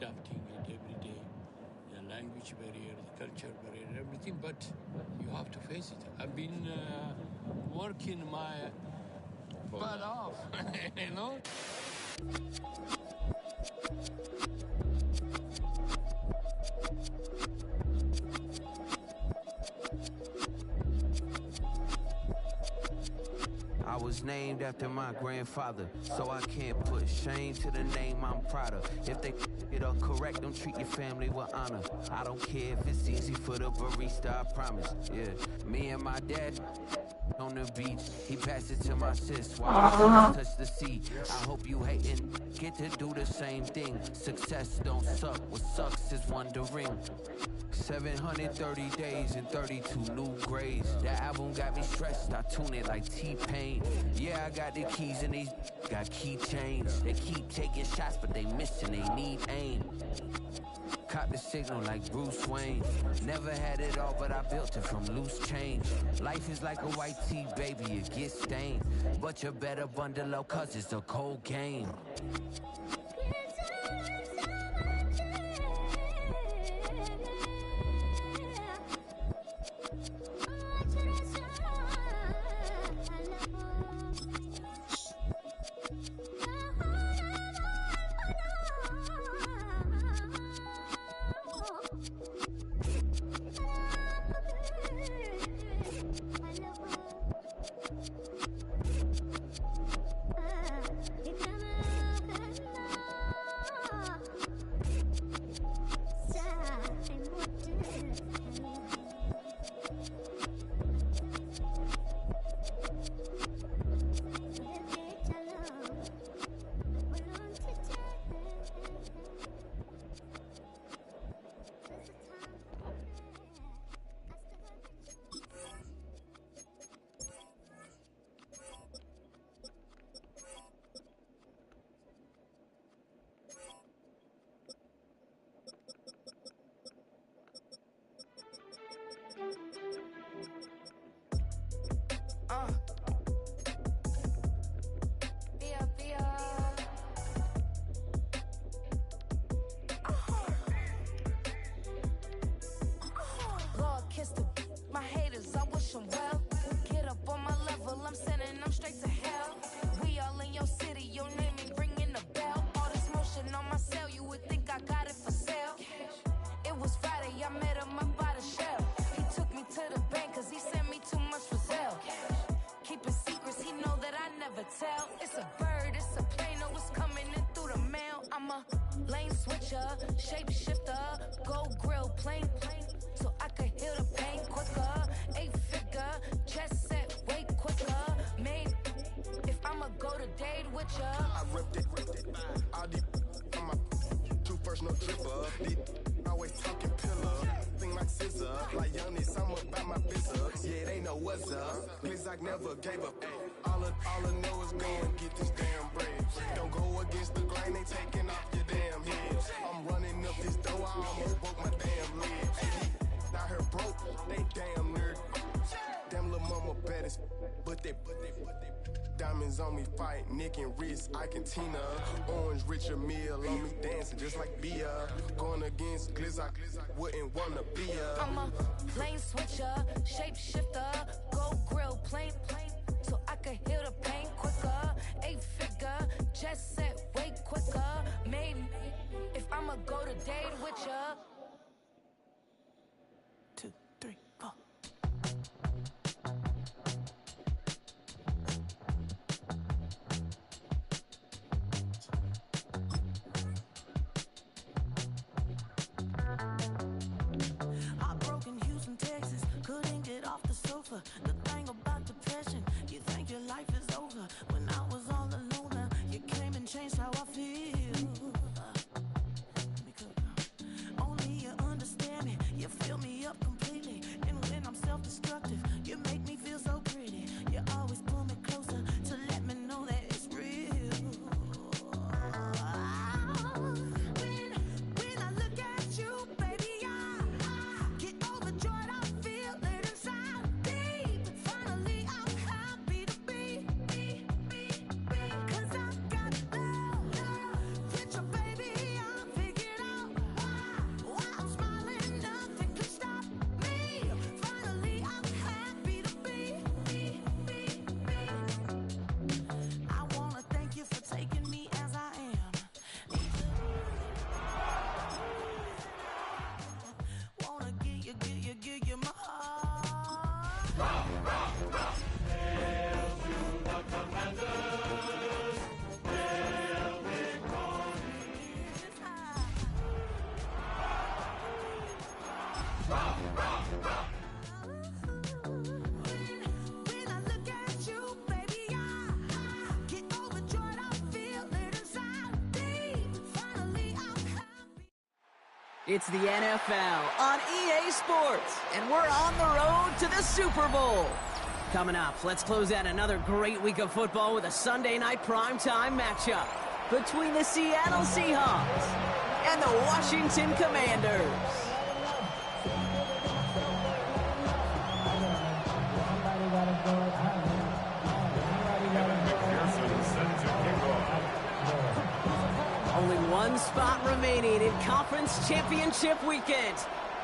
adapting it every day. The language barrier, the culture barrier, everything, but you have to face it. I've been working my butt off, you know? I was named after my grandfather, so I can't put shame to the name I'm proud of. If they it up correct, don't treat your family with honor. I don't care if it's easy for the barista, I promise. Yeah, me and my dad on the beach, he passed it to my sis while I touch the sea. I hope you hatin', get to do the same thing. Success don't suck, what sucks is wondering. 730 days and 32 new grades. That album got me stressed, I tune it like T-Pain. Yeah, I got the keys and these got keychains. They keep taking shots, but they missing, they need aim. Caught the signal like Bruce Wayne. Never had it all, but I built it from loose change. Life is like a white tee, baby, it gets stained. But you better bundle up, cause it's a cold game. It's a bird, it's a plane, oh, it's coming in through the mail. I'm a lane switcher, shape shifter, go grill, plane, so I could heal the pain quicker. 8-figure, chest set way quicker. Made if I'ma go to date with ya. I ripped it, all deep on my two first, no tripper. Always talking pillar, thing like scissor. Like youngest, I'm about my business. Yeah, they know what's up. Please, I never gave up. All I know is go and get this damn bread. Don't go against the grain, they taking off your damn heads. I'm running up this door, I almost broke my damn leg. Out here broke, they damn nerd. Damn little mama better, but they diamonds on me fight, Nick and wrist, I can Tina. Orange Richard Mill on me dancing just like Bia. Going against Glizz, I wouldn't wanna be ya. I'm a lane switcher, shape shifter, go grill, plane, so I could heal the pain quicker. 8-figure, chest set way quicker. Made if I'ma go to date with ya. 2, 3, 4. Couldn't get off the sofa. The thing about depression, you think your life is over. When I was all alone, you came and changed how I feel. Only It's the NFL on EA Sports, and we're on the road to the Super Bowl. Coming up, let's close out another great week of football with a Sunday night primetime matchup between the Seattle Seahawks and the Washington Commanders. Only one spot remaining in Conference Championship Weekend.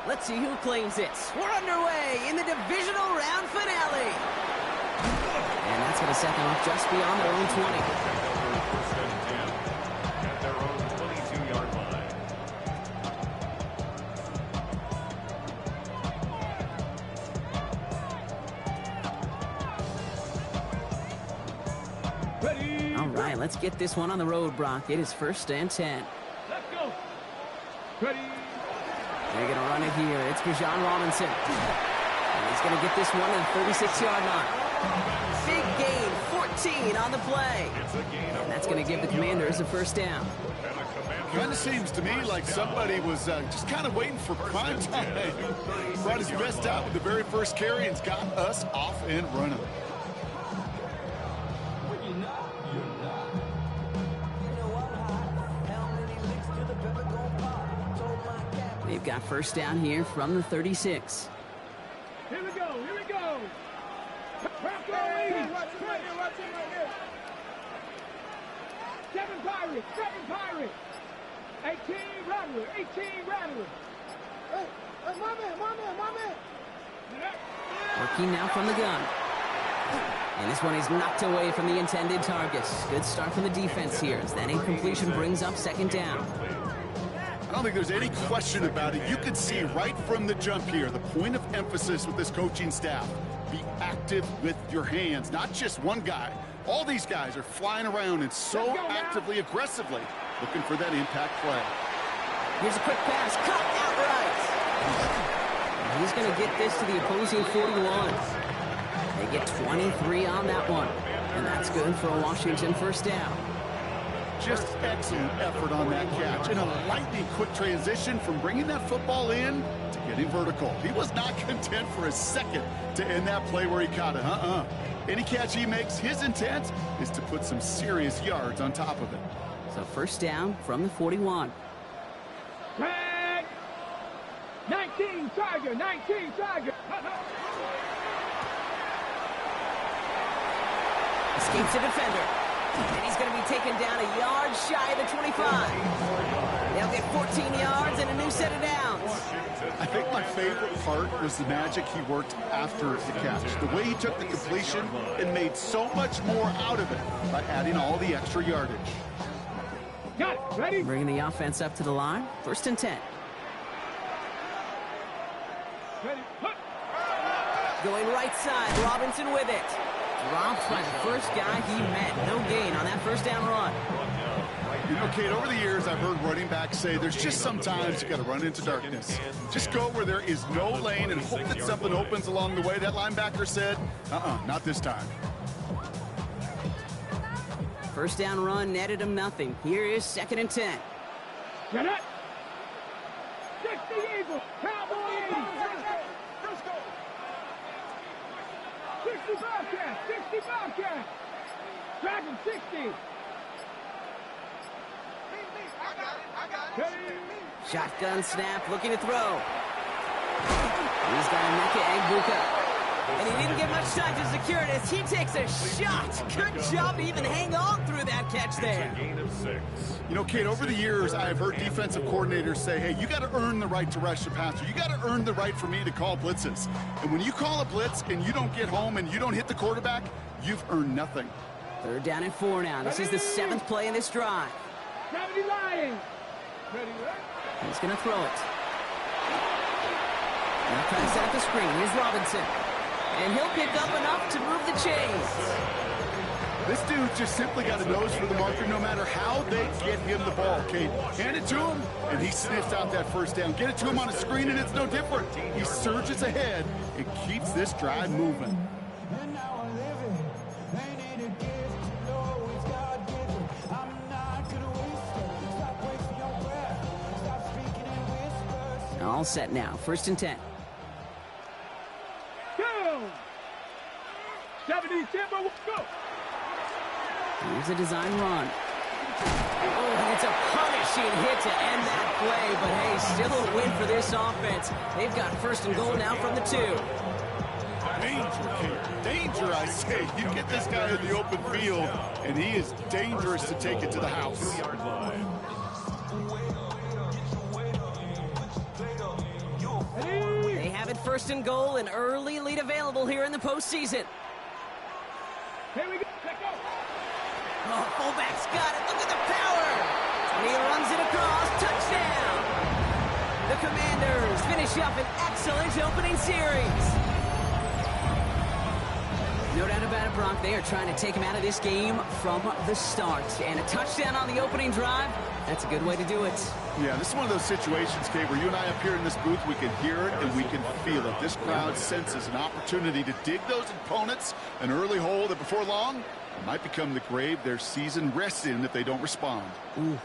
Let's see who claims it. We're underway in the Divisional round finale. And that's going to set them up just beyond their own 20. At their own 22-yard line. Ready. All right, let's get this one on the road, Brock. It is 1st and 10. Let's go. Ready. They're going to run it here. It's Bijan Robinson. And he's going to get this one to the 36-yard line. Big gain, 14 on the play. And that's going to give the Commanders a 1st down. Kind of seems to me like somebody was just kind of waiting for prime time. Brought his best out with the very first carry and's got us off and running. They've got 1st down here from the 36. Here we go. Here we go. Watch it right here. 7 Pirates. 18 Rattlers. Hey, my man. Working now from the gun. And this one is knocked away from the intended target. Good start from the defense here as that incompletion brings up 2nd down. I don't think there's any question about it. You could see right from the jump here, the point of emphasis with this coaching staff. Be active with your hands, not just one guy. All these guys are flying around and so actively, aggressively looking for that impact play. Here's a quick pass, caught outright. And he's going to get this to the opposing 41. They get 23 on that one. And that's good for a Washington 1st down. Just excellent effort on that catch. And a lightning quick transition from bringing that football in to getting vertical. He was not content for a second to end that play where he caught it. Any catch he makes, his intent is to put some serious yards on top of it. So 1st down from the 41. Tag! 19 Tiger. Escapes the defender. And he's going to be taken down a yard shy of the 25. They'll get 14 yards and a new set of downs. I think my favorite part was the magic he worked after the catch. The way he took the completion and made so much more out of it by adding all the extra yardage. Got it. Ready? Bringing the offense up to the line. 1st and 10. Ready. Going right side. Robinson with it. Dropped by the first guy he met. No gain on that 1st down run. You know, Kate, over the years, I've heard running backs say there's just sometimes you got to run into darkness. Just go where there is no lane and hope that something opens along the way. That linebacker said, not this time. 1st down run netted him nothing. Here is 2nd and 10. Get it. 60 Eagles. Cowboy Eagles. Let's go. 60 Bobcats. Dragon 60. Shotgun snap, looking to throw. He's got Emeka Egbuka. And he didn't get much time to secure it as he takes a shot. Good job to even hang on through that catch there. Gain of 6. You know, Kate, over the years, I've heard defensive coordinators say, hey, you got to earn the right to rush the passer. You got to earn the right for me to call blitzes. And when you call a blitz and you don't get home and you don't hit the quarterback, you've earned nothing. 3rd down and 4 now. This is the 7th play in this drive. 70 Lions. Ready, He's going to throw it. Now trying to set up the screen. Here's Robinson. And he'll pick up enough to move the chains. This dude just simply got a nose for the marker no matter how they get him the ball, Kate. Hand it to him, and he sniffs out that first down. Get it to him on a screen, and it's no different. He surges ahead and keeps this drive moving. All set now. 1st and 10. Go! 70 Timber, go! Here's a design run. Oh, and it's a punishing hit to end that play, but hey, still a win for this offense. They've got 1st and goal now from the 2. Danger, Kate. Danger, I say. You get this guy in the open field, and he is dangerous to take it to the house. They have it 1st and goal, an early lead available here in the postseason. Here we go. Let go. Oh, fullback's got it. Look at the power. And he runs it across. Touchdown. The Commanders finish up an excellent opening series. No doubt about it, Brock. They are trying to take him out of this game from the start. And a touchdown on the opening drive, that's a good way to do it. Yeah, this is one of those situations, Kate, where you and I up here in this booth, we can hear it and we can feel it. This crowd senses an opportunity to dig those opponents an early hole that before long might become the grave their season rests in if they don't respond. Ooh.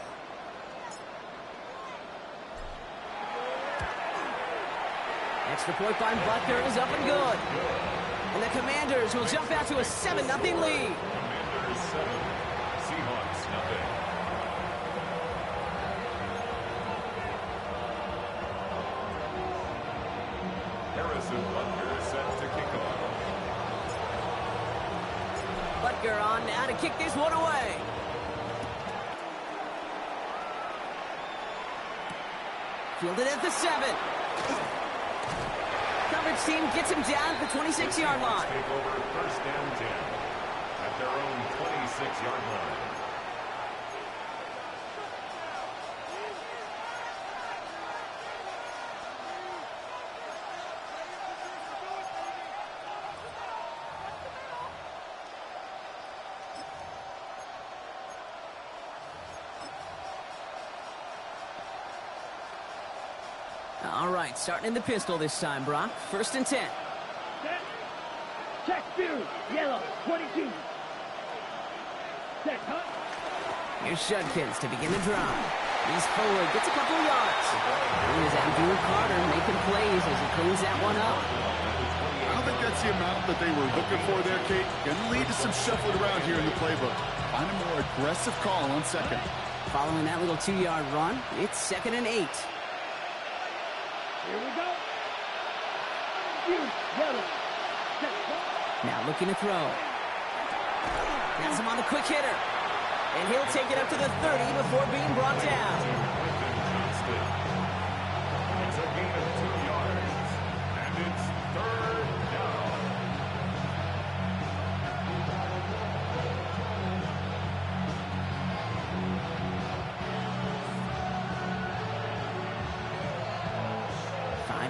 Extra point by Butker is up and good. And the Commanders will jump out to a 7-0 lead. Commanders 7, Seahawks nothing. Harrison Butker is set to kick off. Butker on now to kick this one away. Fielded at the 7. Coverage team gets him down at the 26-yard line. Take over 1st and 10 at their own 26-yard line. All right, starting in the pistol this time, Brock. 1st and 10. Set. Check two. Yellow. 22. Set, huh? Here's Shudkins to begin the drive. He's forward, gets a couple of yards. Here's Abdul Carter making plays as he cleans that one up. I don't think that's the amount that they were looking for there, Kate. Going to lead to some shuffling around here in the playbook. Find a more aggressive call on 2nd. Following that little 2-yard run, it's 2nd and 8. Here we go. Yellow. Set, huh? Now looking to throw. Has him on the quick hitter. And he'll take it up to the 30 before being brought down. It's a gain of 2 yards. And it's 3rd down.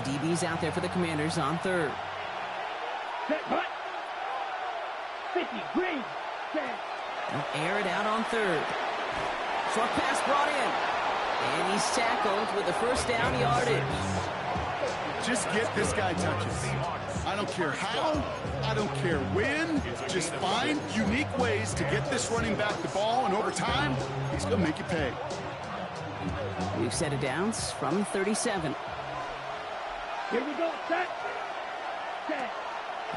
DBs out there for the Commanders on 3rd. Set, hut. 50, green. Set. They'll air it out on 3rd. Short pass brought in. And he's tackled with the 1st down yardage. Just get this guy touches. I don't care how, I don't care when. Just find unique ways to get this running back the ball, and over time, he's going to make you pay. We've set it down from 37. Here we go. Set. Set.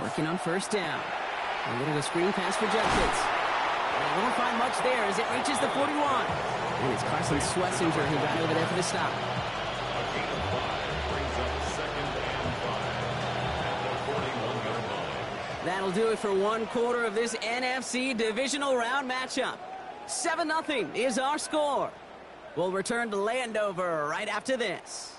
Working on 1st down. A little screen pass for Judkins. They won't find much there as it reaches the 41. And it's Carson Swessinger who got over there for the stop. A gain of 5 brings up 2nd and 5 at the 41-yard line. That'll do it for one quarter of this NFC Divisional Round matchup. 7-0 is our score. We'll return to Landover right after this.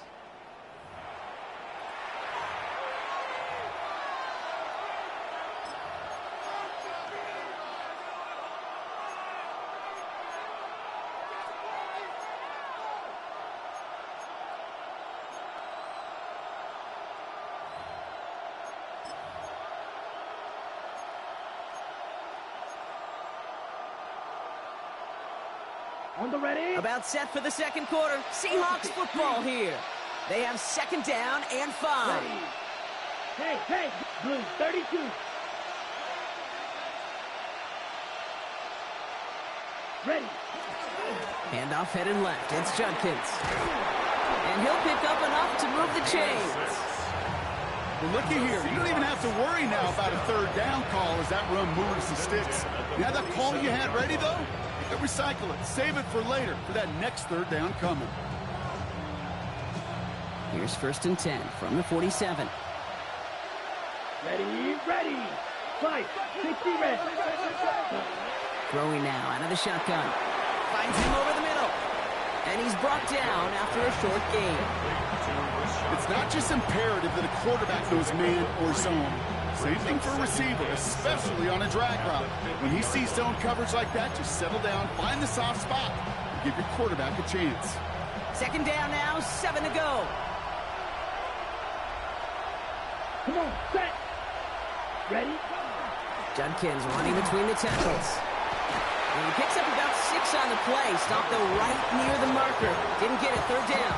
On the ready. About set for the second quarter. Seahawks football here. They have second down and 5. Ready. Hey, blue, 32. Ready. Handoff headed left. It's Judkins. And he'll pick up enough to move the chains. Well, looky here. You don't even have to worry now about a third down call as that run moves the sticks. You had that call you had ready, though? You can recycle it. Save it for later for that next third down coming. Here's 1st and 10 from the 47. Ready. 5, 60, red. Throwing now out of the shotgun. Finds him over the middle. And he's brought down after a short gain. It's not just imperative that a quarterback knows man or zone. Same thing for a receiver, especially on a drag route. When he sees zone coverage like that, just settle down, find the soft spot, and give your quarterback a chance. Second down now, 7 to go. Come on, set. Ready. Judkins running between the tackles. And he picks up about 6 on the play. Stopped though right near the marker. Didn't get it, third down.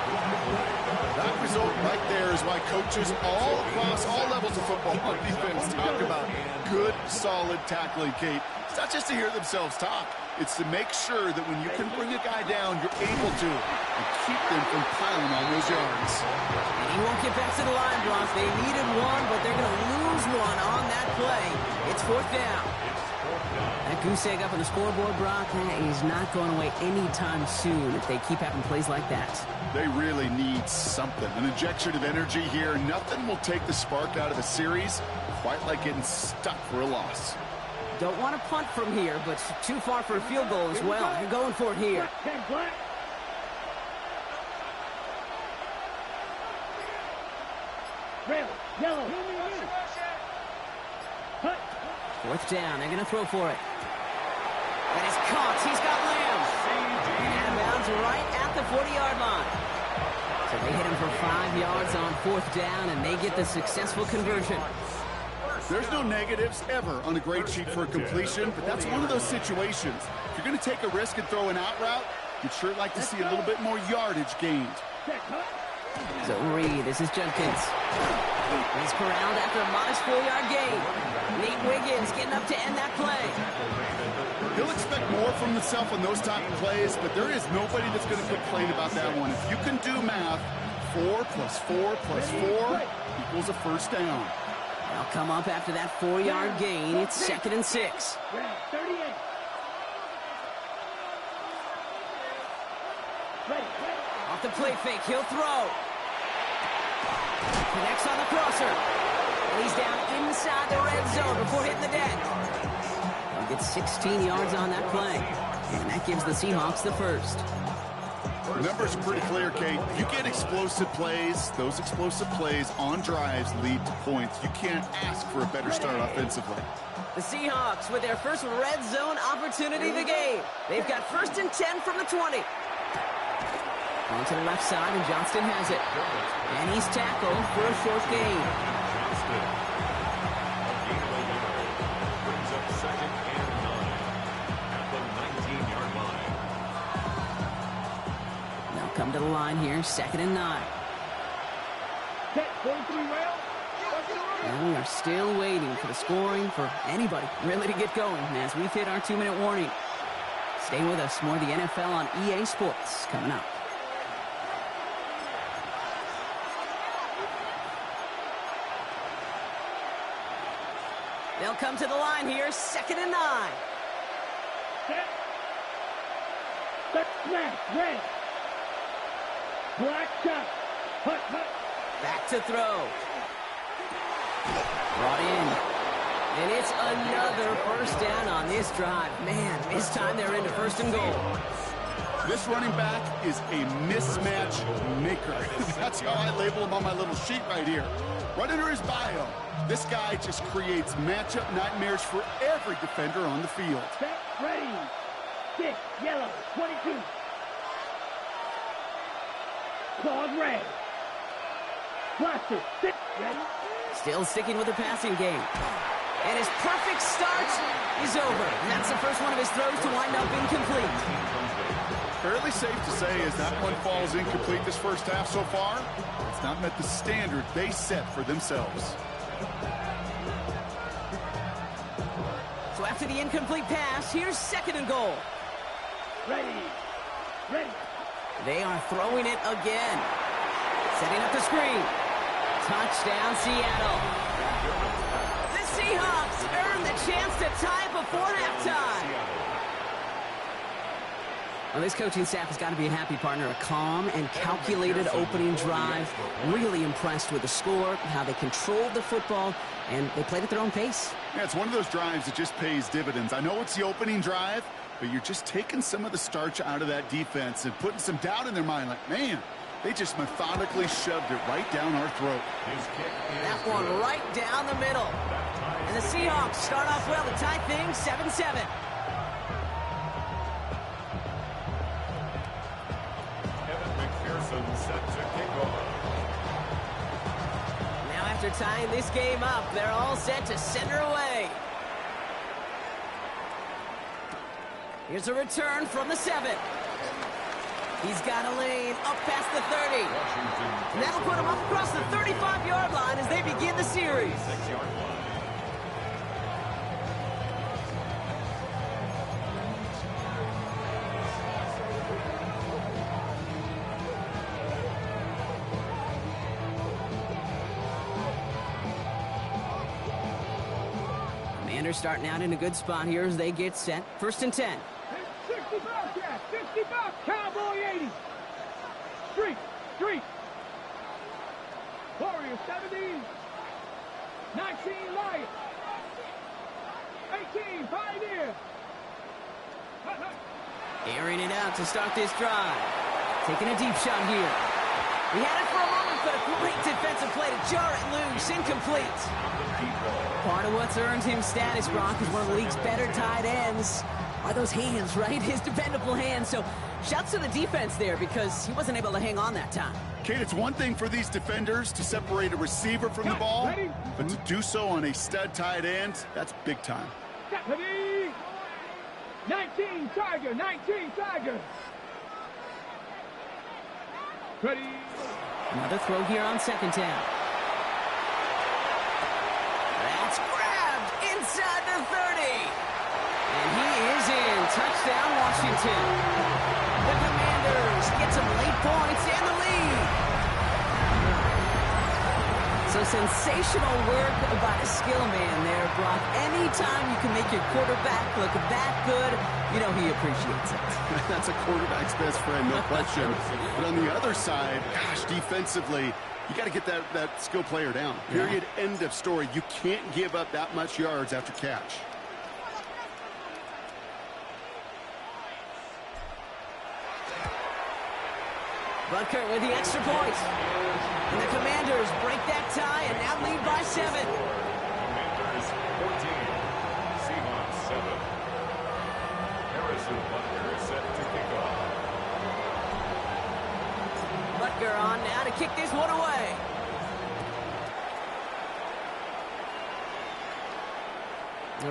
That result right there is why coaches all across all levels of football on defense talk about good, solid tackling, Kate. It's not just to hear themselves talk. It's to make sure that when you can bring a guy down, you're able to and keep them from piling on those yards. And he won't get back to the line, Bronx. They needed one, but they're going to lose one on that play. It's 4th down. That goose egg up on the scoreboard, Brock, is not going away anytime soon if they keep having plays like that. They really need something. An injection of energy here. Nothing will take the spark out of a series quite like getting stuck for a loss. Don't want to punt from here, but too far for a field goal as well. They're going for it here. Red, yellow. 4th down. They're going to throw for it. And it's caught. He's got Lamb. And out of bounds right at the 40-yard line. So they hit him for 5 yards on 4th down, and they get the successful conversion. There's no negatives ever on a grade sheet for a completion, but that's one of those situations. If you're going to take a risk and throw an out route, you'd sure like to see a little bit more yardage gained. So Reed, this is Judkins. He's corralled after a modest 4-yard gain. Nate Wiggins getting up to end that play. He'll expect more from himself on those type of plays, but there is nobody that's going to complain about that one. If you can do math, 4 plus 4 plus 4 equals a first down. They'll come up after that 4-yard gain. It's 2nd and 6. 38. Off the play fake, he'll throw. Connects on the crosser. And he's down inside the red zone before hitting the deck. He'll get 16 yards on that play. And that gives the Seahawks the first. The numbers are pretty clear, Kate. You get explosive plays. Those explosive plays on drives lead to points. You can't ask for a better start offensively. The Seahawks with their first red zone opportunity of the game. They've got 1st and 10 from the 20. On to the left side, and Johnston has it. And he's tackled for a short gain. Brings up 2nd and 9 at the 19-yard line. They'll come to the line here, 2nd and 9. Set, 43 rail. And we are still waiting for the scoring for anybody really to get going as we've hit our 2-minute warning. Stay with us. More of the NFL on EA Sports coming up. They'll come to the line here, 2nd and 9. Set, snap, red. Black shot. Hut. Back to throw. Brought in. And it's another first down on this drive. Man, this time they're into 1st and goal. This running back is a mismatch maker. That's how I label him on my little sheet right here. Right under his bio, this guy just creates matchup nightmares for every defender on the field. Set, ready. 6, yellow, 22. Claws red. Blaster, 6, ready. Still sticking with the passing game. And his perfect start is over. And that's the first one of his throws to wind up incomplete. Fairly safe to say as that one falls incomplete this first half so far, it's not met the standard they set for themselves. So after the incomplete pass, here's 2nd and goal. Ready. They are throwing it again. Setting up the screen. Touchdown, Seattle. The Seahawks earn the chance to tie it before halftime. Well, this coaching staff has got to be a happy partner. A calm and calculated opening drive. Really impressed with the score, how they controlled the football, and they played at their own pace. Yeah, it's one of those drives that just pays dividends. I know it's the opening drive, but you're just taking some of the starch out of that defense and putting some doubt in their mind. Like, man, they just methodically shoved it right down our throat. That one right down the middle. And the Seahawks start off well to tie things 7-7. Set to kick off. Now after tying this game up, they're all set to send her away. Here's a return from the 7. He's got a lane up past the 30. And that'll put him up across the 35-yard line as they begin the series. 6-yard line. Commanders starting out in a good spot here as they get set. 1st and 10. 60 Bobcats, 60 Bob, Cowboy 80. Street. Warriors 70. 19 Lions. 18 Pioneer. Airing it out to start this drive. Taking a deep shot here. He had it for a moment, but a great defensive play to jar it loose. Incomplete. Part of what's earned him status, Brock, is one of the league's better tight ends. Are those hands, right? His dependable hands. So shouts to the defense there because he wasn't able to hang on that time. Kate, it's one thing for these defenders to separate a receiver from the ball, but to do so on a stud tight end, that's big time. 19 Tiger. Ready. Another throw here on 2nd down. That's grabbed inside the 30. And he is in. Touchdown, Washington. The Commanders get some late points and the lead. So sensational work by the skill man there, Brock. Anytime you can make your quarterback look that good, you know he appreciates it. That's a quarterback's best friend, no question. But on the other side, gosh, defensively, you got to get that skill player down. Period, end of story. You can't give up that much yards after catch. Butker with the extra point. And the Commanders break that tie and now lead by 7. Commanders 14, Seahawks 7. Harrison Butker is set to kick off. Butker on now to kick this one away.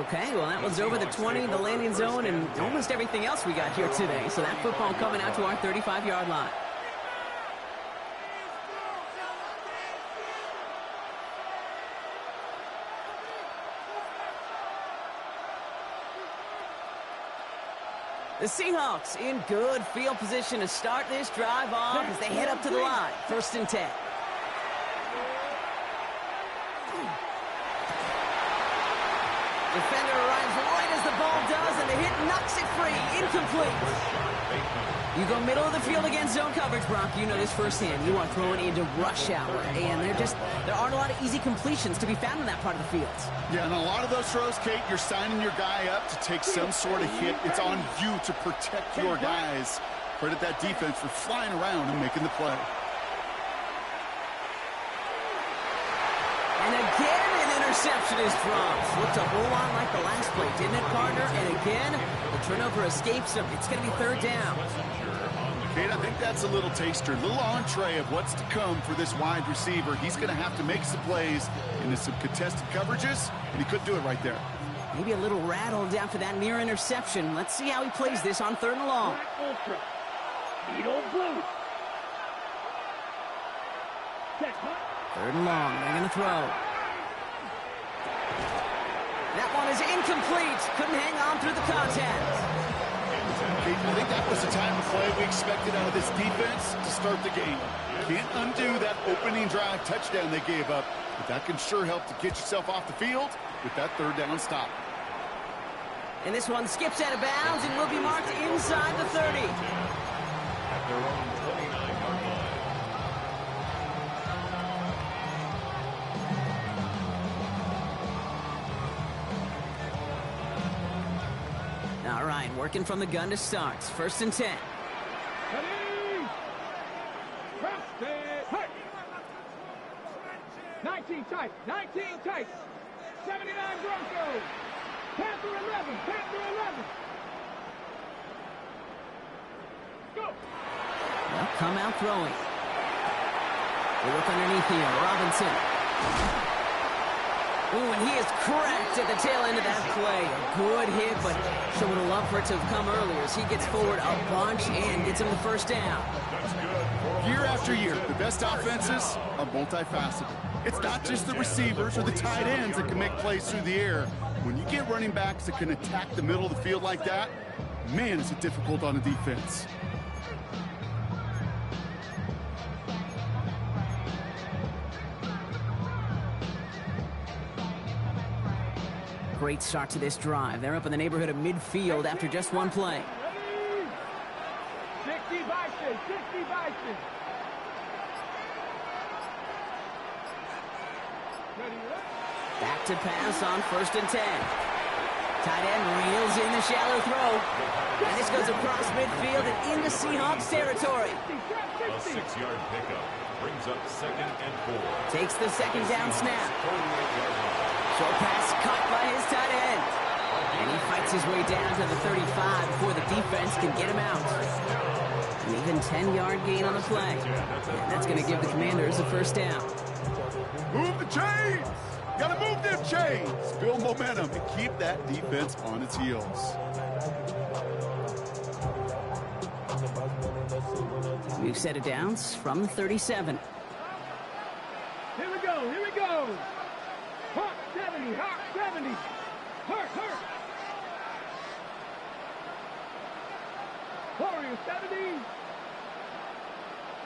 Okay, well, that was over the 20, the landing zone, and almost everything else we got here today. So that football coming out to our 35-yard line. The Seahawks in good field position to start this drive off as they head up to the line. 1st and 10. Defender arrives right as the ball does, and the hit knocks it free. Incomplete. You go middle of the field against zone coverage, Brock. You know this firsthand. You are throwing into rush hour, and there aren't a lot of easy completions to be found in that part of the field. Yeah, and a lot of those throws, Kate, you're signing your guy up to take some sort of hit. It's on you to protect your guys. Credit that defense for flying around and making the play. And again, an interception is dropped. Looked a whole lot like the last play, didn't it, partner? And again, the turnover escapes him. It's going to be 3rd down. Kate, I think that's a little taster, a little entree of what's to come for this wide receiver. He's going to have to make some plays into some contested coverages, and he couldn't do it right there. Maybe a little rattled after that near interception. Let's see how he plays this on 3rd and long. Beetle Blue. Set, huh? 3rd and long. They're going to throw. That one is incomplete. Couldn't hang on through the contact. I think that was the time of play we expected out of this defense to start the game. Can't undo that opening drive touchdown they gave up, but that can sure help to get yourself off the field with that 3rd down stop. And this one skips out of bounds and will be marked inside the 30. At their own 29-yard line. All right, working from the gun to start. 1st and 10. Ready? Press it. Hut. 19 tight. 19 tight. 79 Broncos. Panther 11. Panther 11. Go. They'll come out throwing. They look underneath here. Robinson. Ooh, and he is cracked at the tail end of that play. A good hit, but sure would have loved for it to have come earlier as he gets forward a bunch and gets him the 1st down. Year after year, the best offenses are multifaceted. It's not just the receivers or the tight ends that can make plays through the air. When you get running backs that can attack the middle of the field like that, man, is it difficult on a defense. Great start to this drive. They're up in the neighborhood of midfield after just one play. 60 Bison. 60 Bison. Back to pass on 1st and 10. Tight end reels in the shallow throw. And this goes across midfield and into Seahawks territory. A 6-yard pickup brings up 2nd and 4. Takes the 2nd down snap. Short pass caught by his tight end. And he fights his way down to the 35 before the defense can get him out. An even 10-yard gain on the play. And that's going to give the Commanders a 1st down. Move the chains! Gotta move them chains! Build momentum and keep that defense on its heels. We've set it down from the 37. Here we go. Here we go. Hawk 70. Hawk 70. Hurt. Warrior 70.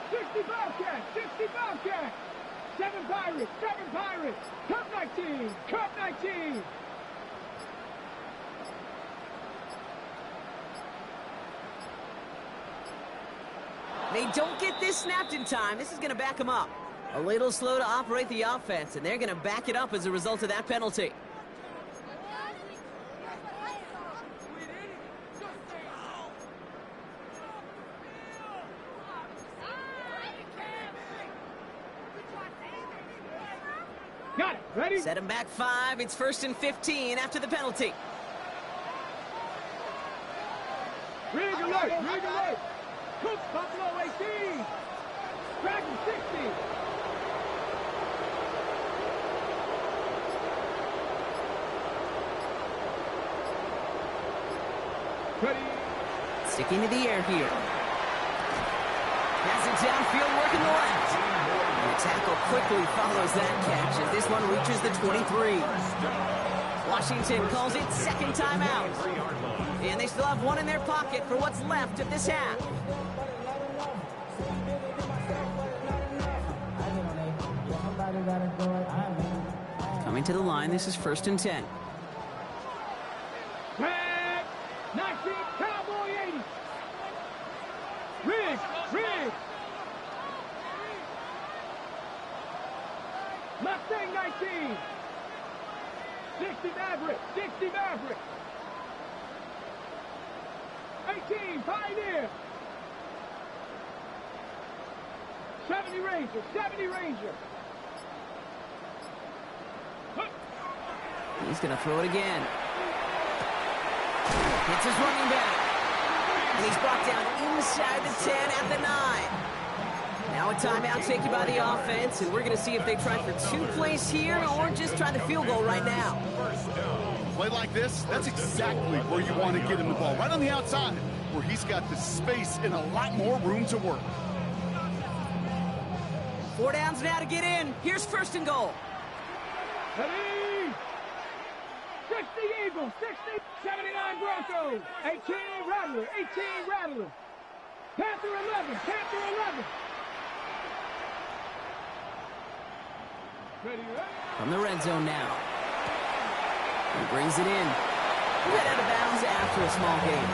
60 Bobcat. 60 Bobcat. 7 Pirates. 7 Pirates. Cup 19. Cup 19. They don't get this snapped in time. This is going to back them up. A little slow to operate the offense, and they're going to back it up as a result of that penalty. Got it. Ready? Set him back 5. It's 1st and 15 after the penalty. Rig alert. Rig alert. Cook Buffalo 18. Dragon 60. Ready. Sticking to the air here. Pass it downfield, working the left. And the tackle quickly follows that catch as this one reaches the 23. Washington calls it 2nd timeout. And they still have one in their pocket for what's left of this half. Coming to the line, this is 1st and 10. Red. 19. Cowboy 80. Rig. Mustang 19. 60 Maverick. 60 Maverick. 18 Pioneer. 70 Ranger. 70 Ranger. He's going to throw it again. Hits his running back. And he's brought down inside the 10 at the 9. Now a timeout taken by the offense, and we're going to see if they try for 2 plays here or just try the field goal right now. Play like this, that's exactly where you want to get him the ball, right on the outside. where he's got the space and a lot more room to work. 4 downs now to get in. Here's first and goal. Ready? 60 Eagles, 60, 79 Broncos, 18 Rattler, 18 Rattler. Panther 11, Panther 11. Ready, ready? From the red zone now. He brings it in. Right out of bounds after a small gain.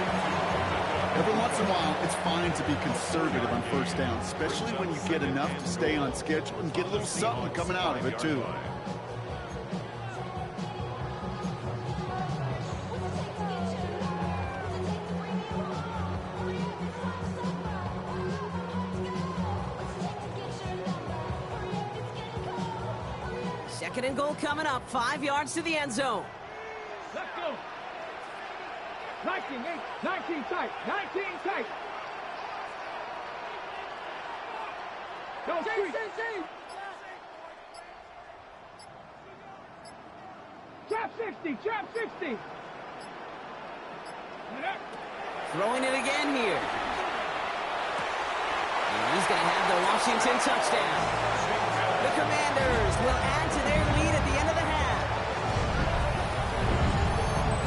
Every once in a while, it's fine to be conservative on first down, especially when you get enough to stay on schedule and get a little something coming out of it, too. Second and goal coming up. 5 yards to the end zone. Let's go. 19 tight, 19 tight. Go, see. Trap 60, trap 60. Throwing it again here. And he's going to have the Washington touchdown. The Commanders will add to their lead at the end of the half.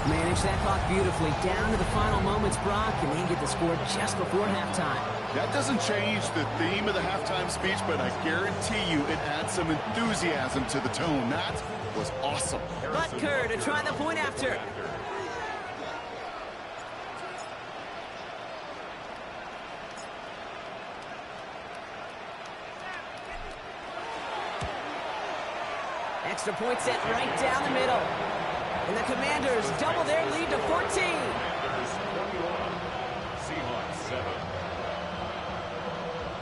Manage that clock beautifully down to the final moments, Brock, and they get the score just before halftime. That doesn't change the theme of the halftime speech, but I guarantee you it adds some enthusiasm to the tone. That was awesome. Butker to try the point after. Extra point set right down the middle. And the Commanders double their lead to 14. Commanders 21, Seahawks 7.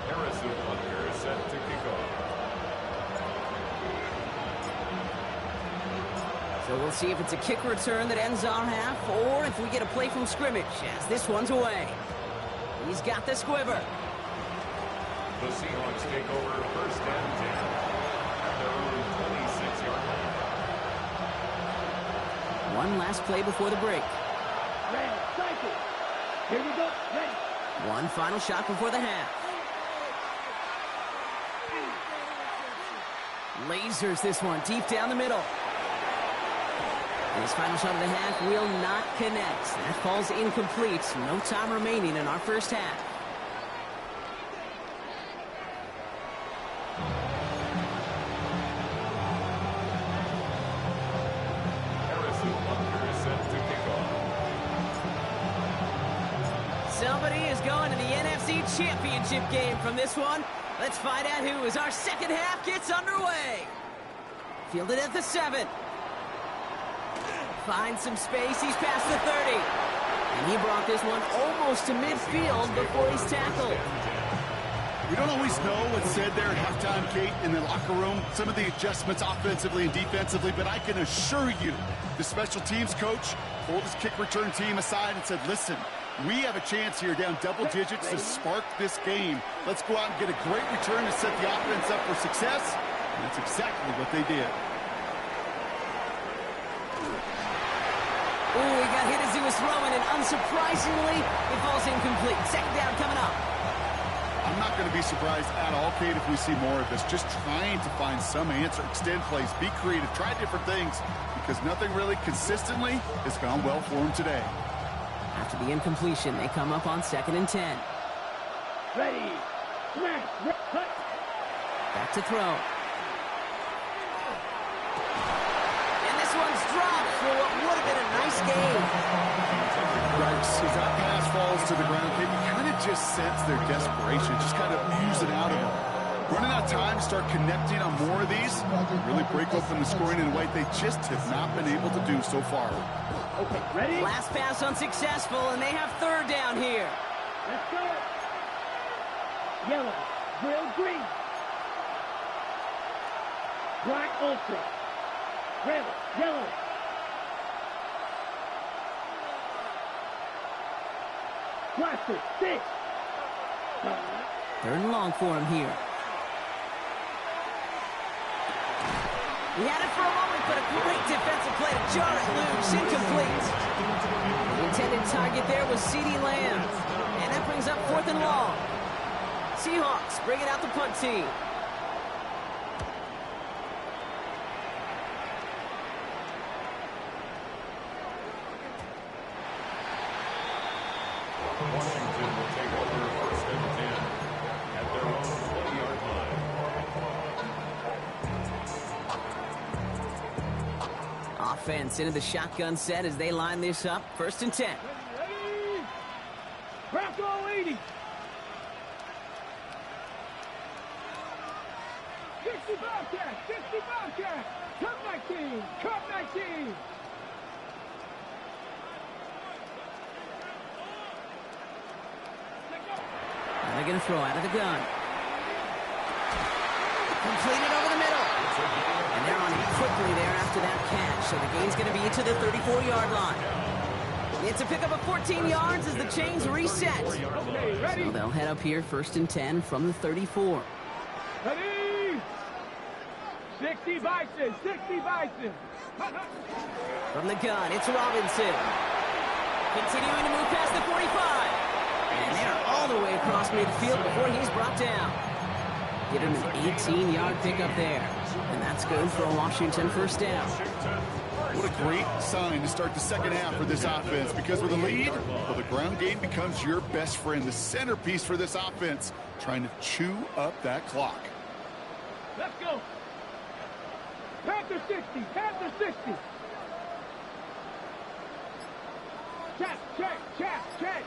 Harrison Butker is set to kick off. So we'll see if it's a kick return that ends our half, or if we get a play from scrimmage, as this one's away. He's got the squiver. The Seahawks take over first and 10 at their own 26-yard line. One last play before the break. Ready, cycle. Here we go, ready. One final shot before the half. Lasers this one deep down the middle. And his final shot of the half will not connect. That falls incomplete. No time remaining in our first half. Somebody is going to the NFC Championship game from this one. Let's find out who, as our second half gets underway. Fielded at the 7. Finds some space. He's past the 30. And he brought this one almost to midfield before he's tackled. We don't always know what's said there at halftime, Kate, in the locker room. Some of the adjustments offensively and defensively, but I can assure you the special teams coach pulled his kick return team aside and said, listen, we have a chance here down double digits to spark this game. Let's go out and get a great return to set the offense up for success. And that's exactly what they did. Ooh, he got hit as he was throwing, and unsurprisingly, it falls incomplete. Second down coming up. I'm not going to be surprised at all, Kate, if we see more of this. Just trying to find some answer, extend plays, be creative, try different things, because nothing really consistently has gone well for him today. After the incompletion, they come up on 2nd and 10. Ready, smash, cut. Back to throw. And this one's dropped for what would have been a nice game. Right, as that pass falls to the ground, Kate, you kind of just sense their desperation, just kind of oozing out of them. Running out of time to start connecting on more of these, really break open the scoring in a way they just have not been able to do so far. Okay, ready? Last pass unsuccessful, and they have 3rd down here. Let's go. Yellow, grill green. Black ultra. Red, yellow. Plastic, 6. 3rd and long for him here. He had it for a moment, but a great defensive play to jar it loose. Incomplete. The intended target there was CeeDee Lamb. And that brings up 4th and long. Seahawks bring it out the punt team. Washington will take over 1st and 10 at their own 20-yard line. Offense into the shotgun set as they line this up. 1st and 10. Ready? Bronco 80. 60 Bobcat, 60 Bobcat. Cup 19, Cup 19. And they're going to throw out of the gun. Completed over the middle. And they're on it quickly there after that catch. So the gain's going to be to the 34-yard line. It's a pickup of 14 yards as the chains reset. Okay, ready? So they'll head up here 1st and 10 from the 34. Ready? 60 Bison, 60 Bison. From the gun, it's Robinson. Continuing to move past the 45. And they're all the way across midfield before he's brought down. Get him an 18-yard pickup there. And that's good for a Washington 1st down. What a great sign to start the second half for this offense, because with a lead, well, the ground game becomes your best friend, the centerpiece for this offense, trying to chew up that clock. Let's go. Panther 60, Panther 60. Check, check, check, check.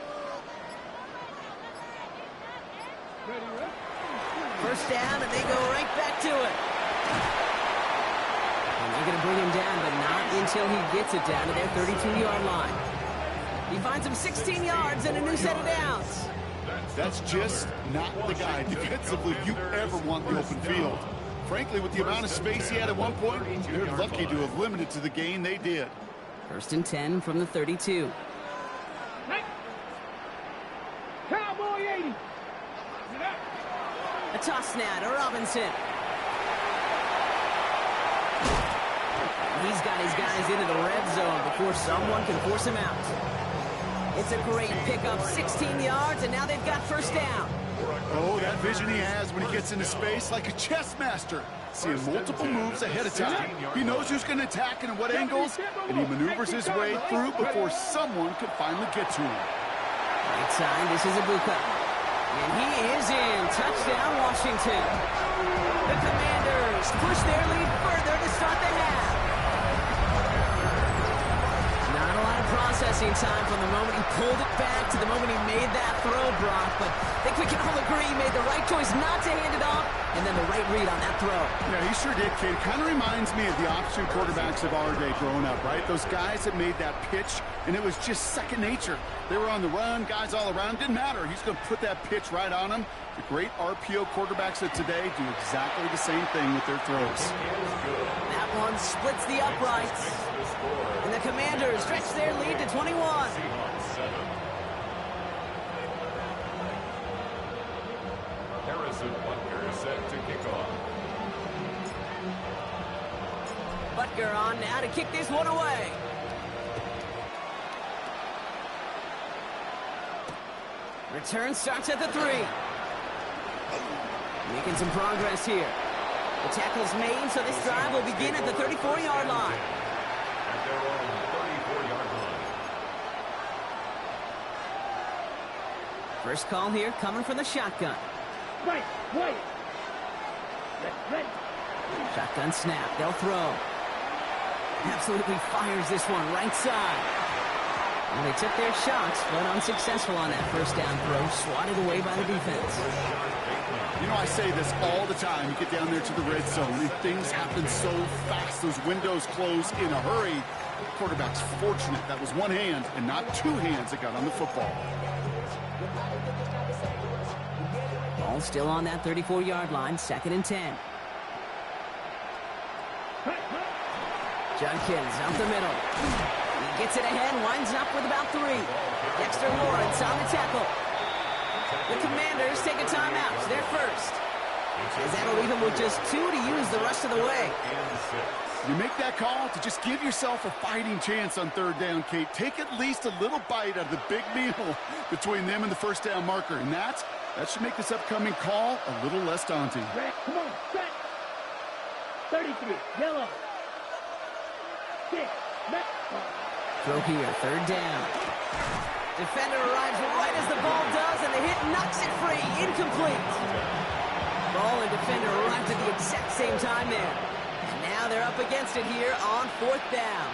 Ready, ready? 1st down, and they go right back to it. And they're going to bring him down, but not until he gets it down to their 32-yard line. He finds him 16 yards and a new set of downs. That's just not the guy defensively you ever want the open field. Frankly, with the amount of space he had at one point, they're lucky to have limited to the gain they did. 1st and 10 from the 32. Cowboy 80. A toss now to Robinson. He's got his guys into the red zone before someone can force him out. It's a great pickup, 16 yards, and now they've got 1st down. Oh, that vision he has when he gets into space, like a chess master, seeing multiple moves ahead of time. He knows who's going to attack and at what angles, and he maneuvers his way through before someone can finally get to him. Right side, this is Ibuka. And he is in. Touchdown, Washington. The Commanders push their lead further to start the half. Not a lot of processing time from the moment he pulled it back to the moment he made that throw, Brock. But I think we can all agree he made the right choice not to hand it off, and then the right read on that throw. Yeah, he sure did, kid. Kind of reminds me of the option quarterbacks of our day growing up, right? Those guys that made that pitch, and it was just second nature. They were on the run, guys all around. Didn't matter. He's going to put that pitch right on them. The great RPO quarterbacks of today do exactly the same thing with their throws. That one splits the uprights. And the Commanders stretch their lead to 21. Harrison Butker set to kick off. Butker on now to kick this one away. Return starts at the 3. Making some progress here. The tackle's made, so this drive will begin at the 34-yard line. At their own 34-yard line. First call here coming from the shotgun. Wait. Shotgun snap. They'll throw. Absolutely fires this one right side. And they took their shots, but unsuccessful on that 1st down throw. Swatted away by the defense. You know, I say this all the time. You get down there to the red zone, and things happen so fast. Those windows close in a hurry. The quarterback's fortunate. That was one hand and not two hands that got on the football. Ball still on that 34-yard line, 2nd and 10. Judkins out the middle. He gets it ahead, winds up with about 3. Dexter Lawrence on the tackle. The Commanders take a timeout. They're first. As that'll leave him with just 2 to use the rest of the way. You make that call to just give yourself a fighting chance on third down, Kate. Take at least a little bite out of the big meal between them and the first down marker. And that should make this upcoming call a little less daunting. Come on, set. 33, yellow. 6, back. Throw here, third down. Defender arrives right as the ball does, and the hit knocks it free. Incomplete. Ball and defender arrived at the exact same time there. And now they're up against it here on fourth down.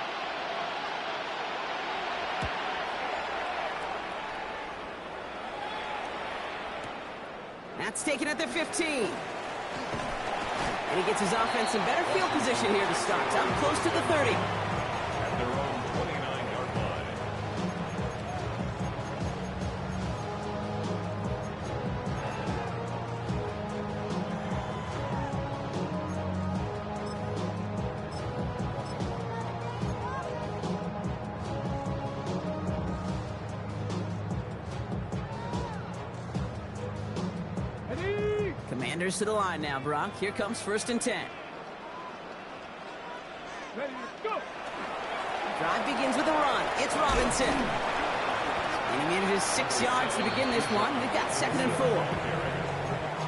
That's taken at the 15. And he gets his offense in better field position here to start. Up close to the 30. At their own 29-yard line. Commanders to the line now, Brock. Here comes 1st and 10. Ready, go. Drive begins with a run. It's Robinson. And he manages 6 yards to begin this one. We've got 2nd and 4.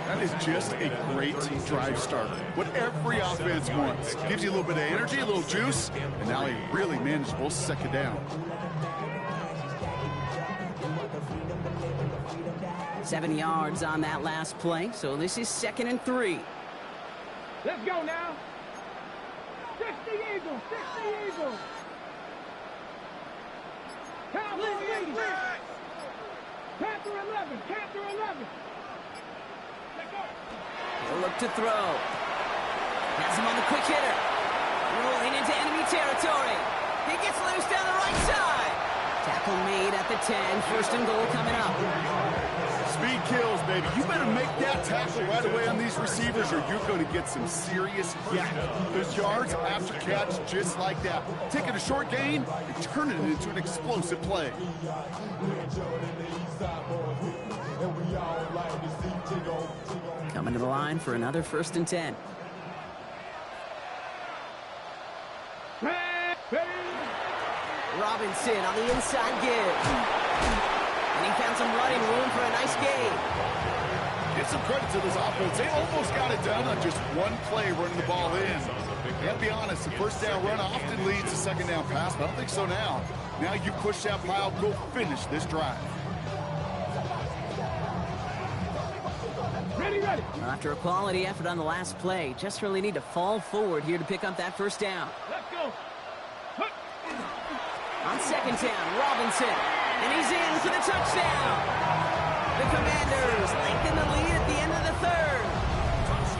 That is just a great drive starter. What every offense wants. Gives you a little bit of energy, a little juice, and now a really manageable 2nd down. 7 yards on that last play, so this is 2nd and 3. Let's go now. 60 Eagles, 60 Eagles. Cowboy 80. Panther 11, Panther 11. Let's go. He'll look to throw. Has him on the quick hitter. Rolling into enemy territory. He gets loose down the right side. Tackle made at the 10. 1st and goal coming up. Speed kills, baby. You better make that tackle right away on these receivers or you're going to get some serious yak. Those yards after catch just like that. Taking a short gain and turning it into an explosive play. Coming to the line for another 1st and 10. Robinson on the inside give. And he found some running room for a nice gain. Give some credit to this offense. They almost got it done on just one play running the ball in. You gotta be honest, the 1st down run often leads to 2nd down pass, but I don't think so now. Now you push that pile, go finish this drive. Ready, ready. Well, after a quality effort on the last play, just really need to fall forward here to pick up that 1st down. Let's go. On 2nd down, Robinson. And he's in for the touchdown. The Commanders lengthen the lead at the end of the 3rd.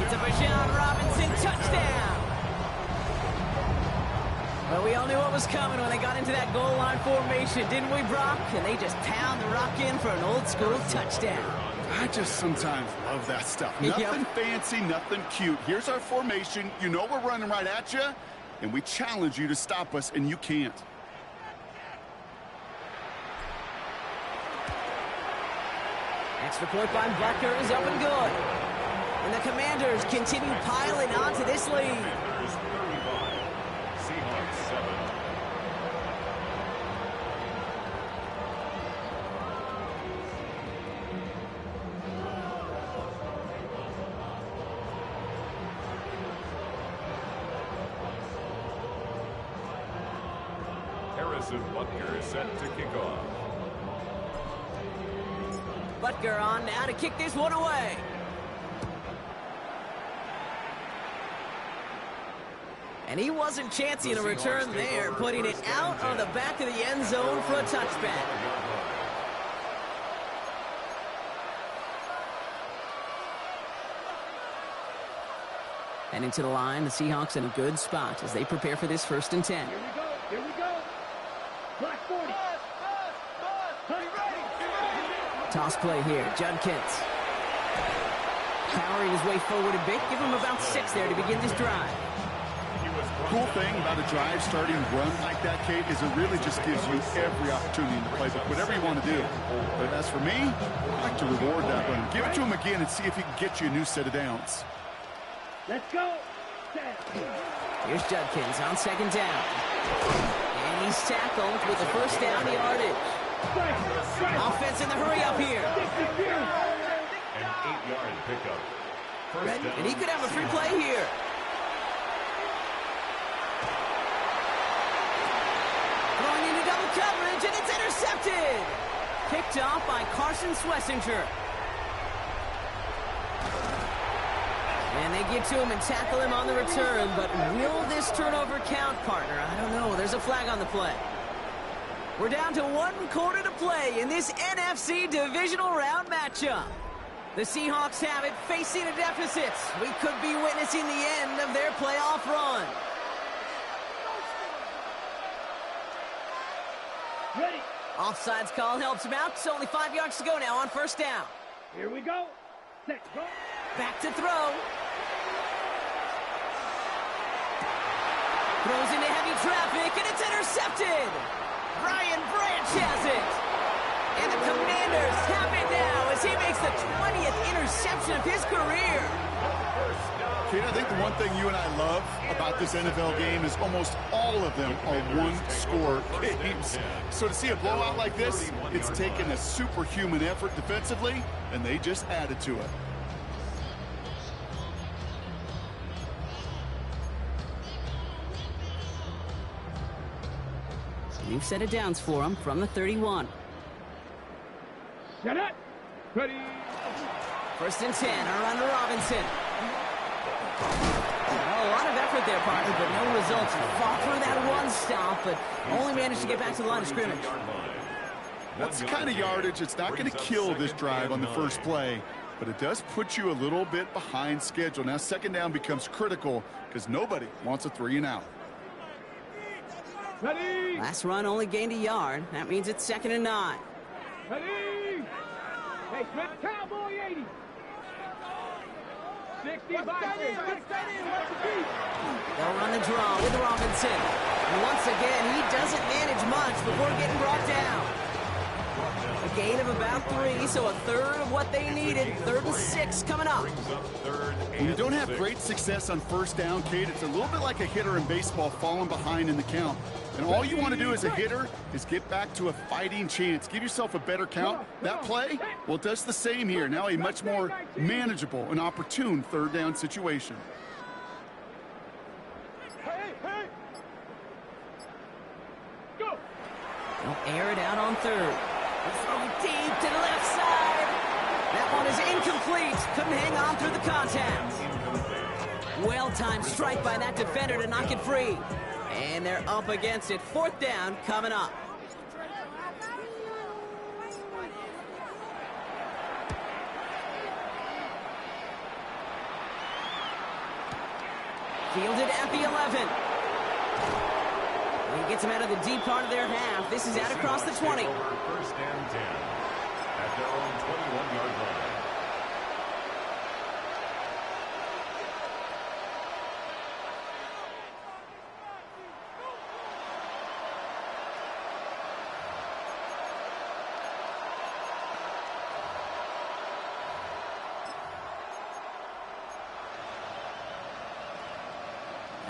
It's a Divisional Robinson touchdown. Well, we all knew what was coming when they got into that goal line formation, didn't we, Brock? And they just pound the rock in for an old-school touchdown. I just sometimes love that stuff. Nothing fancy, nothing cute. Here's our formation. You know we're running right at you, and we challenge you to stop us, and you can't. Extra point by Butker is up and good. And the Commanders continue piling on to this lead. Seahawks 7. Harrison Butker is set to kick off. Butker on now to kick this one away. And he wasn't chancing a return there, putting it out on the back of the end zone for a touchback. And into the line, the Seahawks in a good spot as they prepare for this 1st and 10. Here we go, here we go. Black 40. Toss play here, Judkins. Powering his way forward a bit. Give him about 6 there to begin this drive. Cool thing about a drive starting run like that, Kate, is it really just gives you every opportunity in the playbook, whatever you want to do. But as for me, I like to reward that run. Give it to him again and see if he can get you a new set of downs. Let's go. Set. Here's Judkins on second down. And he's tackled with the first down yardage. Offense in the hurry up here. An 8-yard pickup. First down. And he could have a free play here. Throwing into double coverage, and it's intercepted. Picked off by Carson Schlesinger. And they get to him and tackle him on the return, but will this turnover count, partner? I don't know. There's a flag on the play. We're down to 1 quarter to play in this NFC Divisional Round matchup. The Seahawks have it, facing a deficit. We could be witnessing the end of their playoff run. Ready. Offsides call helps him out. It's only 5 yards to go now on first down. Here we go. Set. Go. Back to throw. Throws into heavy traffic, and it's intercepted. Brian Branch has it. And the Commanders have it now as he makes the 20th interception of his career. Kate, I think the one thing you and I love about this NFL game is almost all of them are one-score games. So to see a blowout like this, it's taken a superhuman effort defensively, and they just added to it. New set of downs for him from the 31. Set it. Ready. First and 10, around to Robinson. Oh, a lot of effort there, partner, but no results. Fought through that one stop, but only managed to get back to the line of scrimmage. That's the kind of yardage it's not going to kill this drive on the first play, but it does put you a little bit behind schedule. Now second down becomes critical because nobody wants a 3-and-out. Ready. Last run only gained a yard. That means it's 2nd and 9. Ready. Hey, Smith, Cowboy 80. 65. They'll run the draw with Robinson. And once again, he doesn't manage much before getting brought down. A gain of about 3, so a third of what they needed. 3rd and 6 coming up. When you don't have great success on first down, Kate, it's a little bit like a hitter in baseball falling behind in the count. And all you want to do as a hitter is get back to a fighting chance. Give yourself a better count. That play, well, it does the same here. Now a much more manageable and opportune 3rd down situation. Go. They'll air it out on 3rd. Throw deep to the left side. That one is incomplete. Couldn't hang on through the contact. Well-timed strike by that defender to knock it free. And they're up against it. 4th down coming up. Fielded at the 11. And he gets him out of the deep part of their half. This is out across the 20. First and 10 at their own 21-yard line.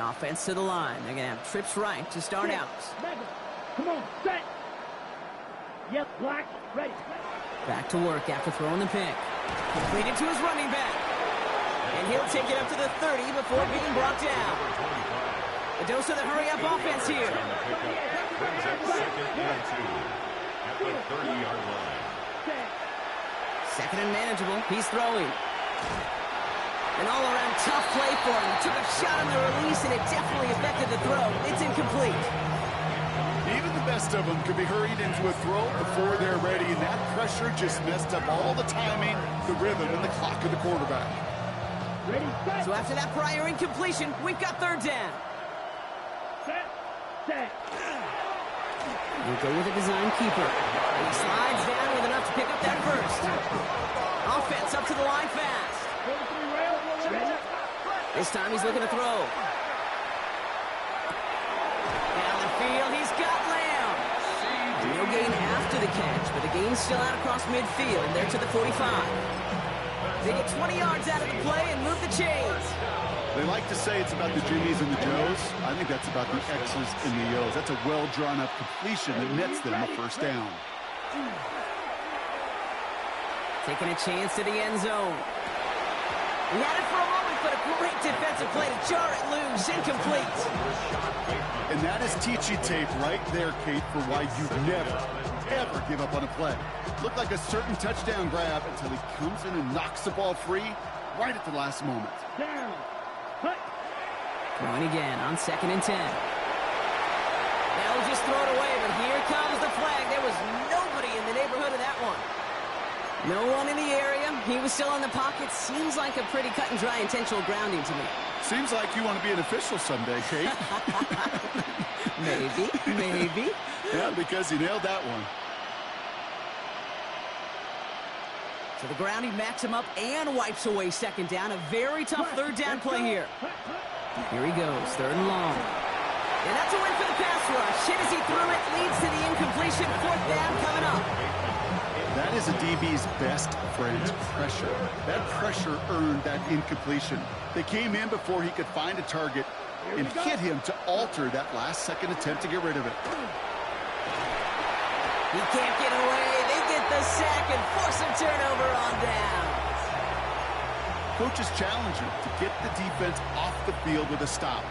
Offense to the line. They're going to have trips right to start out. Come on, set. Yep, black, ready. Back to work after throwing the pick. Completed to his running back. And he'll take it up to the 30 before being brought down. A dose of the hurry-up offense here. Brings up 2nd and 2 at the 30-yard line. 2nd and manageable. He's throwing. An all-around tough play for him. Took a shot on the release, and it definitely affected the throw. It's incomplete. Even the best of them could be hurried into a throw before they're ready, and that pressure just messed up all the timing, the rhythm, and the clock of the quarterback. Ready, set. So after that prior incompletion, we've got 3rd down. Set. Set. We'll go with a design keeper. And he slides down with enough to pick up that first. Offense up to the line fast. This time he's looking to throw. Down the field, he's got Lamb. No gain after the catch, but the gain's still out across midfield. They're to the 45. They get 20 yards out of the play and move the chains. They like to say it's about the Jimmies and the Joes. I think that's about the X's and the O's. That's a well-drawn-up completion that nets them a first down. Taking a chance to the end zone. He had it for a moment, but a great defensive play to jar it loose. Incomplete. And that is teachy tape right there, Kate, for why you never, ever give up on a play. Looked like a certain touchdown grab until he comes in and knocks the ball free right at the last moment. Down. Throwing again on 2nd and 10. They'll just throw it away, but here comes the flag. There was nobody in the neighborhood of that one. No one in the area. He was still in the pocket. Seems like a pretty cut and dry intentional grounding to me. Seems like you want to be an official someday, Kate. Maybe. Yeah, because he nailed that one. So the grounding backs him up and wipes away 2nd down. A very tough 3rd down play here. Here he goes, 3rd and long. And that's a win for the pass rush. Hit as he threw it, leads to the incompletion. 4th down coming up. That is a DB's best friend, pressure. That pressure earned that incompletion. They came in before he could find a target and hit him to alter that last-second attempt to get rid of it. He can't get away. They get the sack and force a turnover on down. Coaches challenge him to get the defense off the field with a stop.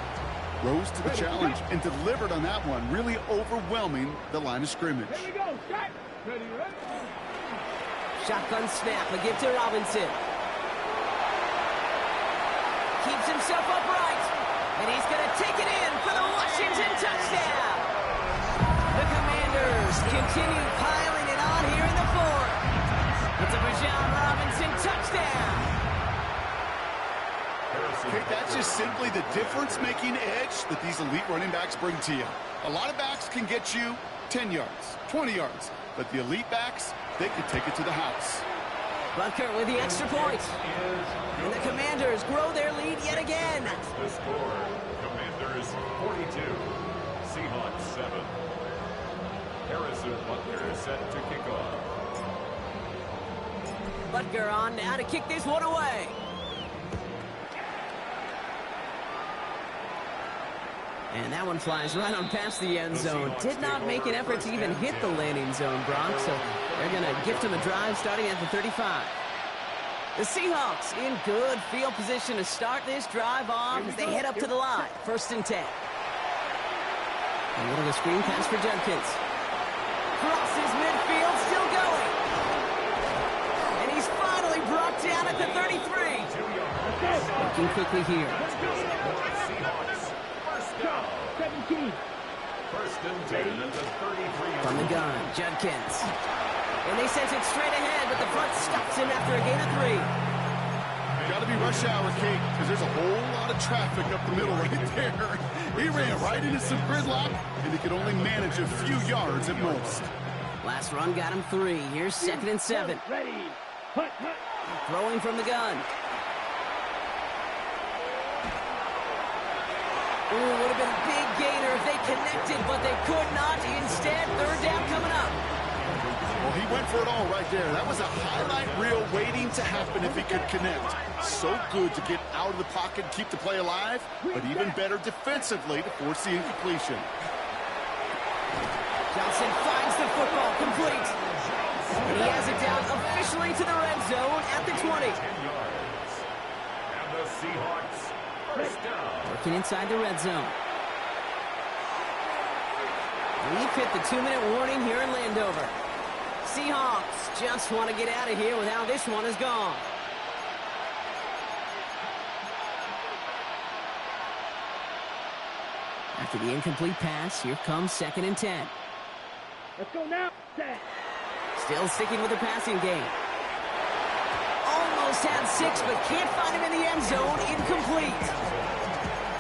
Rose to the challenge and delivered on that one, really overwhelming the line of scrimmage. Here we go. Set. Ready, ready. Shotgun snap, a give to Robinson. Keeps himself upright. And he's going to take it in for the Washington touchdown. The Commanders continue piling it on here in the 4th. It's a Divisional Robinson touchdown. Okay, that's just simply the difference-making edge that these elite running backs bring to you. A lot of backs can get you 10 yards, 20 yards, but the elite backs, they can take it to the house. Butker with the extra point. And the Commanders grow their lead yet again. The score, Commanders 42, Seahawks 7. Harrison Butker is set to kick off. Butker on now to kick this one away. And that one flies right on past the end zone. Did not make an effort to even hit the landing zone, Brock. So they're going to gift him a drive starting at the 35. The Seahawks in good field position to start this drive off as they head up to the line. 1st and 10. A little of a screen pass for Judkins. Crosses midfield, still going. And he's finally brought down at the 33. Working quickly here. 17. 1st and 10 at the 33. From the gun, Judkins. And they sent it straight ahead, but the front stops him after a gain of 3. Got to be rush hour, Kate, because there's a whole lot of traffic up the middle right there. He ran right into some gridlock, and he could only manage a few yards at most. Last run got him 3. Here's 2nd and 7. Ready. Hut. Throwing from the gun. Ooh, would have been a big gainer if they connected, but they could not. Instead, 3rd down coming up. Well, he went for it all right there. That was a highlight reel waiting to happen if he could connect. So good to get out of the pocket and keep the play alive, but even better defensively to force the incompletion. Johnson finds the football complete. And he has it down officially to the red zone at the 20. 10 yards. And the Seahawks first down. Working inside the red zone. We've hit the 2-minute warning here in Landover. Seahawks just want to get out of here with how this one is gone. After the incomplete pass, here comes 2nd and 10. Let's go now. Set. Still sticking with the passing game. Almost had 6, but can't find him in the end zone. Incomplete.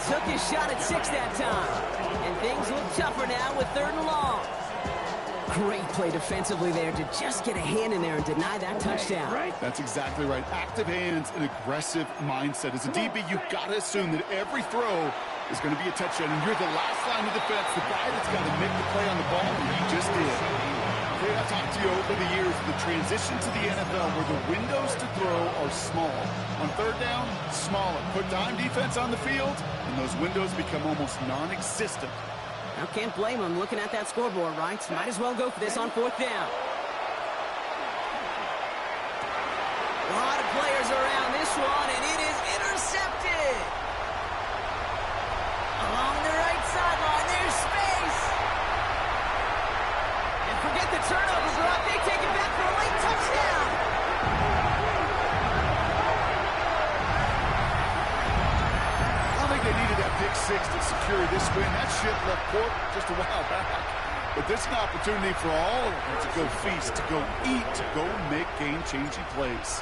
Took his shot at 6 that time. And things look tougher now with 3rd and long. Great play defensively there to just get a hand in there and deny that touchdown. That's exactly right. Active hands and aggressive mindset. As a DB, you've got to assume that every throw is going to be a touchdown, and you're the last line of defense, the guy that's got to make the play on the ball, and he just did. Okay, I've talked to you over the years of the transition to the NFL where the windows to throw are small. On third down, smaller. Put dime defense on the field, and those windows become almost non-existent. Now, can't blame him looking at that scoreboard, right? Might as well go for this on fourth down. A lot of players around this one, and it is intercepted. Along the right sideline, there's space. And forget the turnover, Brock. They take it back for a late touchdown. I think they needed that pick six to secure this win. That ship left port just a while back. But this is an opportunity for all of them to go feast, to go eat, to go make game-changing plays.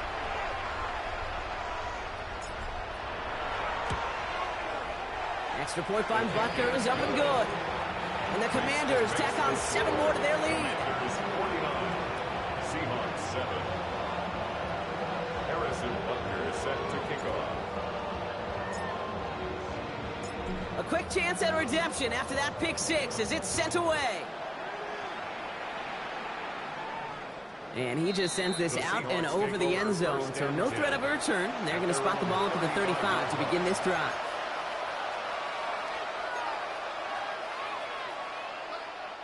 Extra point by Butker is up and good. And the Commanders tack on 7 more to their lead. Seahawks 7. Harrison Butker is set to kick off. A quick chance at redemption after that pick six as it's sent away. And he just sends this out and over the end zone, so no threat of a return. They're going to spot the ball up to the 35 to begin this drive.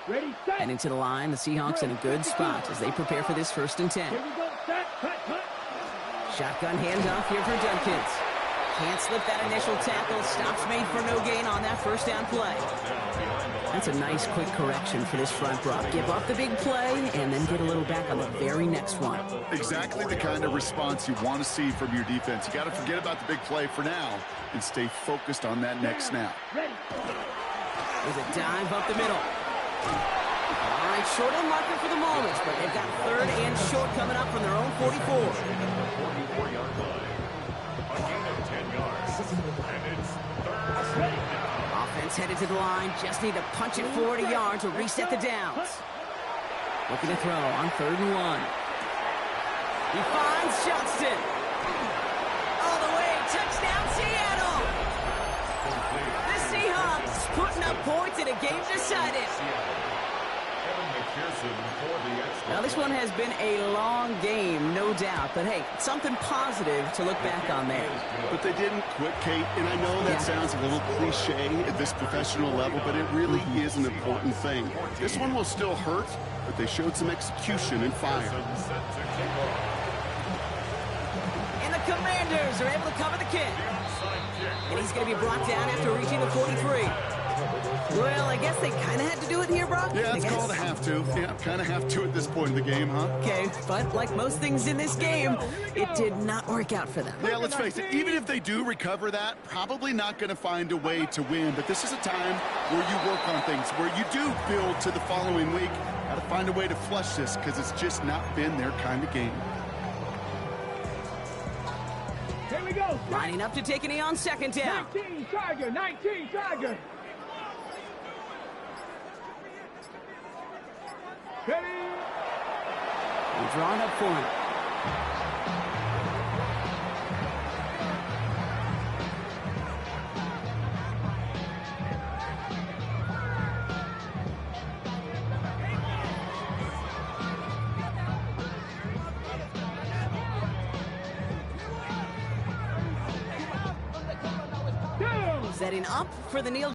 Ready, set. Heading to the line, the Seahawks in a good spot as they prepare for this 1st and 10. Here we go, set, cut. Shotgun handoff here for Judkins. Can't slip that initial tackle. Stops made for no gain on that 1st down play. That's a nice quick correction for this front, Brock. Give up the big play and then get a little back on the very next one. Exactly the kind of response you want to see from your defense. You got to forget about the big play for now and stay focused on that next snap. Ready. There's a dive up the middle. All right, short on marker for the moment, but they've got 3rd and short coming up from their own 44. 44-yard line. A gain of 10 yards. And it's 3rd down. Offense headed to the line. Just need to punch it 40 yards to reset the downs. Looking to throw on 3rd and 1. He finds Johnston. All the way. Touchdown, Seattle. The Seahawks putting up points in a game decided. Now, this one has been a long game, no doubt. But, hey, something positive to look back on there. But they didn't quit, Kate. And I know that sounds a little cliche at this professional level, but it really is an important thing. This one will still hurt, but they showed some execution and fire. And the Commanders are able to cover the kick. And he's going to be brought down after reaching the 43. Well, I guess they kind of had to do it here, Brock. Yeah, it's called a have to. Yeah, kind of have to at this point in the game, huh? Okay, but like most things in this game, it did not work out for them. Yeah, let's face it, even if they do recover that, probably not going to find a way to win. But this is a time where you work on things, where you do build to the following week. Got to find a way to flush this because it's just not been their kind of game. Here we go. Lining up to take a knee on 2nd down. 19 Tiger, 19 Tiger. Ready. We're drawing up for him. Setting up for the kneel.